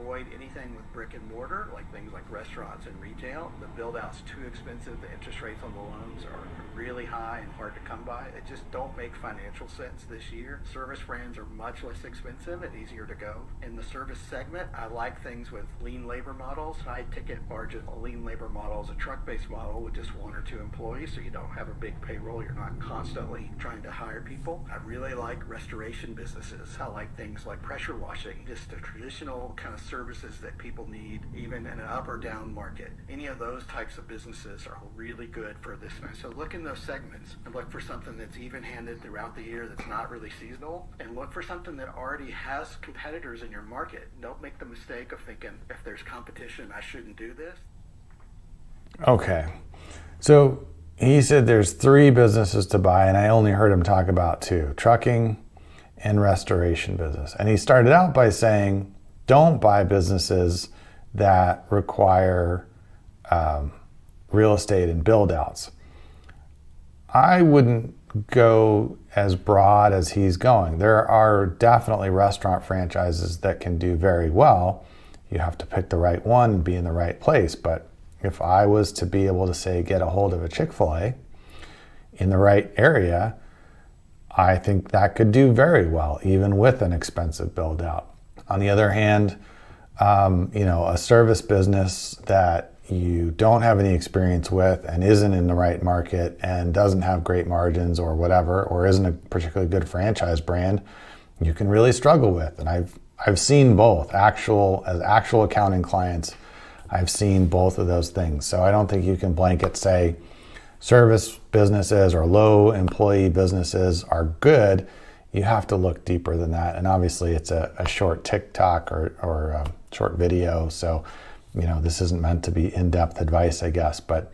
Avoid anything with brick and mortar, like things like restaurants and retail. The build out's too expensive. The interest rates on the loans are really high and hard to come by. They just don't make financial sense this year. Service brands are much less expensive and easier to go. In the service segment, I like things with lean labor models, high ticket margin. A lean labor model is a truck-based model with just one or two employees, so you don't have a big payroll. You're not constantly trying to hire people. I really like restoration businesses. I like things like pressure washing, just the traditional kind of services that people need, even in an up or down market. Any of those types of businesses are really good for this time. So look in those segments and look for something that's even-handed throughout the year, that's not really seasonal, and look for something that already has competitors in your market. Don't make the mistake of thinking, if there's competition, I shouldn't do this. Okay. So he said there's 3 businesses to buy, and I only heard him talk about 2, trucking and restoration business. And he started out by saying, don't buy businesses that require real estate and build outs. I wouldn't go as broad as he's going. There are definitely restaurant franchises that can do very well. You have to pick the right one and be in the right place. But if I was to be able to say, get a hold of a Chick-fil-A in the right area, I think that could do very well, even with an expensive build out. On the other hand, a service business that you don't have any experience with and isn't in the right market and doesn't have great margins or whatever, or isn't a particularly good franchise brand, you can really struggle with. And I've seen both. As actual accounting clients, I've seen both of those things. So I don't think you can blanket say service businesses or low employee businesses are good. You have to look deeper than that. And obviously it's a short TikTok or a short video. So, this isn't meant to be in-depth advice, I guess, but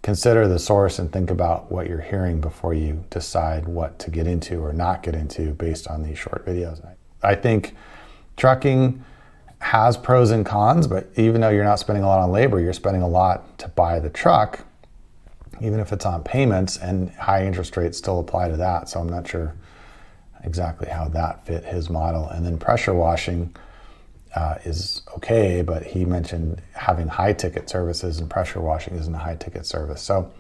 consider the source and think about what you're hearing before you decide what to get into or not get into based on these short videos. I think trucking has pros and cons, but even though you're not spending a lot on labor, you're spending a lot to buy the truck, even if it's on payments, and high interest rates still apply to that. So I'm not sure exactly how that fit his model. And then pressure washing is okay, but he mentioned having high ticket services, and pressure washing isn't a high ticket service. So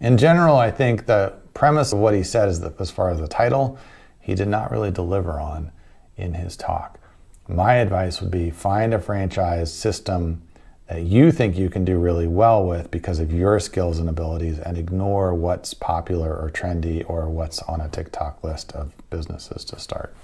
in general, I think the premise of what he said is that as far as the title, he did not really deliver on in his talk. My advice would be find a franchise system that you think you can do really well with because of your skills and abilities, and ignore what's popular or trendy or what's on a TikTok list of businesses to start.